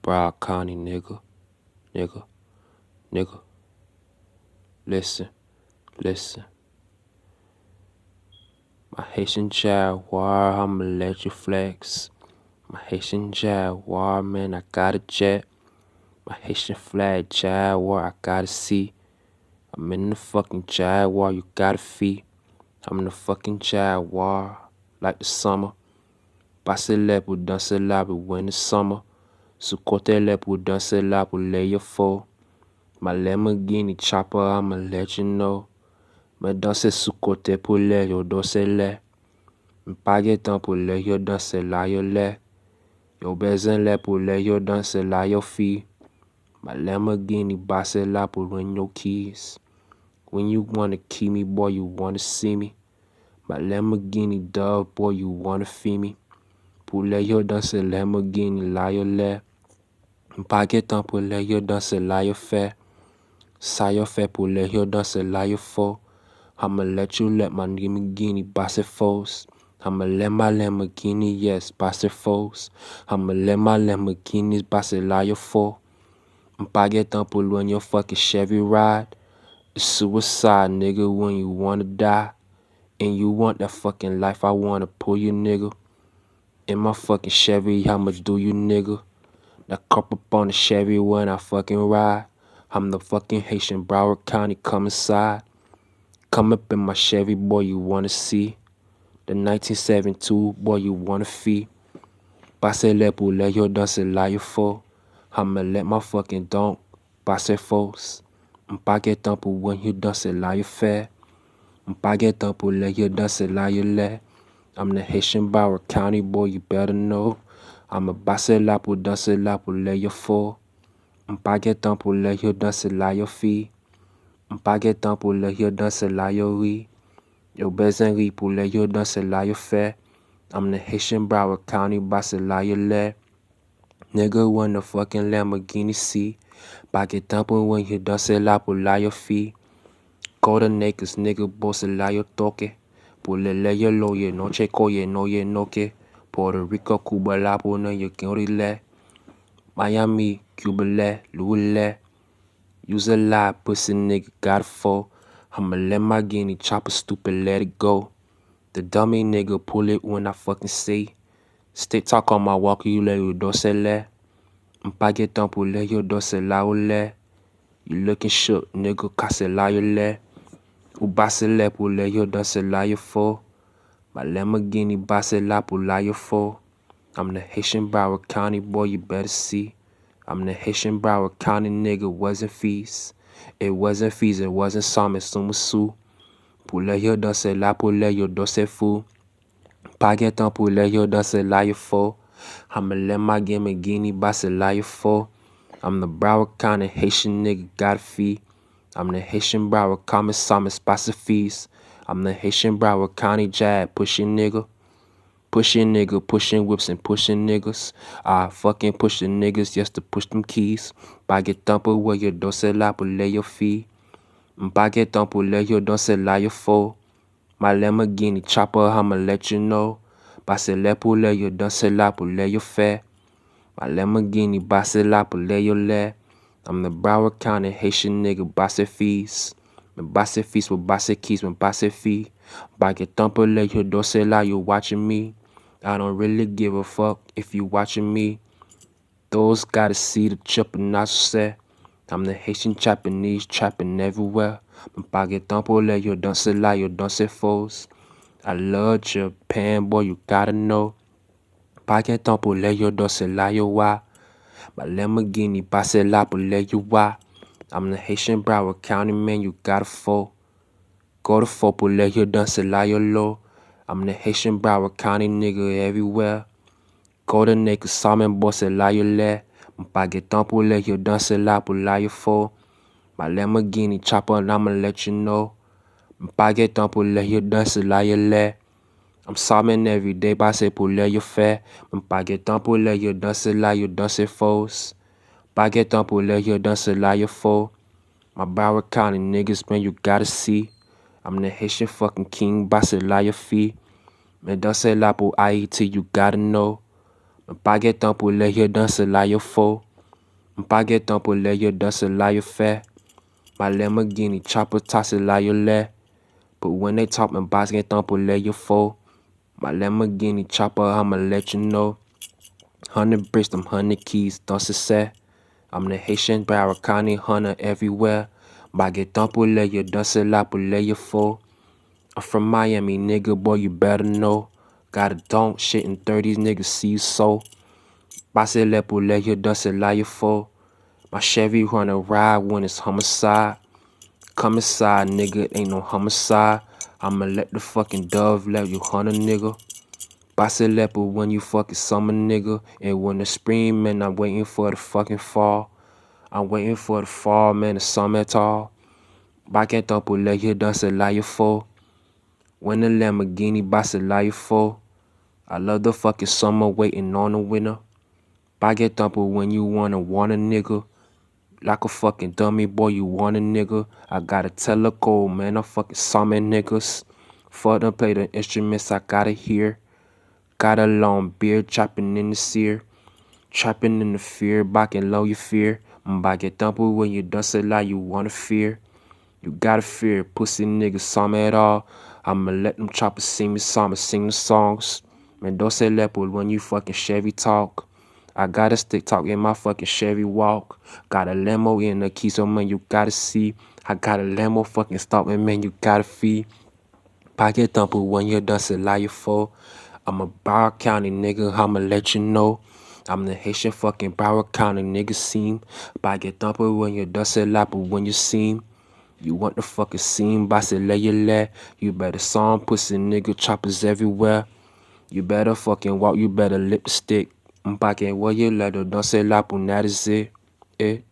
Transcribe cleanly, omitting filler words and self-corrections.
Broward County, nigga, nigga. Listen. My Haitian Jaguar, I'ma let you flex. My Haitian Jaguar, man, I got a jet. My Haitian flag Jaguar, I gotta see. I'm in the fucking Jaguar, you gotta fee. I'm in the fucking Jaguar, like the summer. Passe là pour danser là pour when the summer. Sous côté là pour danser là pour lay your fall. My Lamborghini chopper, I'ma let you know. Me danser sous côté pour lay yo danser là. M'pas temps pour lay yo danser là yo là. Yo besoin là pour lay yo danser là yo fille. My Lamborghini passe là pour run your keys. When you wanna key me, boy, you wanna see me. My Lamborghini dove, boy, you wanna feel me. Pour lay yo danser Lamborghini là yo là. M'pas temps pour lay yo danser là yo fait. Ça yo fait pour lay yo danser là yo faux. I'ma let you let my Lamborghini passe force. I'ma let my Lamborghini, yes, passe force. I'ma let my Lamborghini passe là yo faux. M'pas temps pour run your fucking Chevy ride. It's suicide, nigga, when you wanna die. And you want that fucking life, I wanna pull you, nigga. In my fucking Chevy, I'ma do you, nigga. That cup up on the Chevy when I fucking ride. I'm the fucking Haitian Broward County, come inside. Come up in my Chevy, boy, you wanna see. The 1972, boy, you wanna fee. Passe là pour lay yo danser là yo faux. I'ma let my fucking donk passe force. M'pas temps pour when you danser là yo fait. M'pas temps pour lay yo danser là yo là. I'm the Haitian Broward County, boy, you better know. I'ma passe là pour danser là pour lay yo faux. M'pas temps pour lay yo danser là yo fille. M'pas temps pour lay yo danser là yo oui. Yo besoin ri pour lay yo danser là yo fait. I'm the Haitian Broward County, passe là yo là. Nigga want the fucking Lamborghini see. Pas temps pour when you danser là pour là yo fille. Golden Acres, nigga, boss la yo toque. Pour le lay yo lo ye no checo ye no ye noque. Puerto Rico, Cuba la pour no ye le. Miami, Cuba le, Louis le. Use a lie, pussy nigga, got a fall. I'ma let my guinea chopper stupid, let it go. The dummy nigga pull it when I fucking see. Stay talk on my walk, you let you danser là. M'pas temps pour lay yo danser là ou là. You looking shook, nigga, casse là yo là. Ou basse là pour lay yo danser là yo faux. My Lamborghini basse là pour là yo faux. I'm the Haitian Broward County, boy, you better see. I'm the Haitian Broward County, nigga, wasn't fees. It wasn't fees, it wasn't some, it's some sous. Pour lay yo danser là pour lay yo danser fou. Pas temps pour lay yo danser là yo faux. I'ma let my Lamborghini basse là yo faux. I'm the Broward County Haitian nigga, got a fee. I'm the Haitian Broward Commissar, passe fees. I'm the Haitian Broward County Jag, pushing nigga. Pushing nigga, pushing whips and pushing niggas. I fucking push the niggas just to push them keys. Pas temps pour where you danser là pour lay your fee. Pas temps pour lay yo danser là yo faux. My Lamborghini chopper, I'ma let you know. Passe là pour lay yo danser là pour lay yo fait. My Lamborghini passe là pour lay yo là. I'm the Broward County Haitian nigga, basse fees. Me basse fees with basse keys, me basse fee. Pas temps pour lay yo danser là, you watching me. I don't really give a fuck if you watching me. Those gotta see the chip and I say. I'm the Haitian Japanese trapping everywhere. Pas temps pour lay yo danser là, yo danser faux. I love Japan, boy, you gotta know. Pas temps pour lay yo danser là, yo wa. My Lamborghini passe là pour lay yo wa. I'm the Haitian Broward County, man, you gotta fall. Go to fall pour lay yo danser là, yo low. I'm the Haitian Broward County nigga everywhere. Golden Acres, Salmon boss là yo là. Pas temps pour lay yo danser là pour là yo fall. My Lamborghini chopper, and I'ma let you know. Pas temps pour lay yo danser là yo là. I'm salmon every day, passe pour lay yo fait. Pas temps pour lay yo danser là yo danser faux. Pas temps pour lay yo danser là yo faux. My Broward County niggas, man, you gotta see. I'm the Haitian fucking king, basse là yo fille. Mais danser là pour Haiti, you gotta know. Pas temps pour lay yo danser là yo faux. Mpaget tempo lay dust a lie fair. My Lamborghini chopper toss it lie lay. But when they talk my basket tempo lay full. My Lamborghini chopper, I'ma let you know. 100 bricks, them 100 keys, don't say. I'm the Haitian Broward County hunter everywhere. Baguette tempo lay dust a la lay full. I'm from Miami, nigga, boy, you better know. Got a don't shit in 30s, niggas see you so. Passe le poulet, you dust it lie full. My Chevy running ride when it's homicide. Come inside, nigga, ain't no homicide. I'ma let the fucking dove let you hunt a nigga. Passe le pou when you fucking summer, nigga. And when the spring, man, I'm waiting for the fucking fall. I'm waiting for the fall, man, the summer at all. Baguette tempo le, you dust it lie full. When the Lamborghini boss it lie full. I love the fucking summer waiting on the winter. Baguette tempo when you want a nigga. Like a fucking dummy, boy, you want a nigga. I got a teleco, man, I fucking summon niggas. For them play the instruments, I gotta hear. Got a long beard, chopping in the sear. Trapping in the fear, backing low your fear. Baguette tempo when you dust it like you wanna fear. You gotta fear, pussy niggas, some at all. I'ma let them choppers sing me some, sing the songs. Man, don't say leopard when you fucking Chevy talk. I got a stick talk in my fucking Chevy walk. Got a limo in the key, so man, you gotta see. I got a limo fucking stop, and man, you gotta feed. Pocket thumper when you're done, say lie you for. I'm a Broward County nigga, I'ma let you know. I'm the Haitian fucking Broward County nigga seem. Pocket thumper when you're done, say lie, but when you seem. You want the fucking scene, boss it lay your lay. You better song, pussy nigga, choppers everywhere. You better fucking walk, you better lip the stick. Mpake what you let her, don't say la, that is it.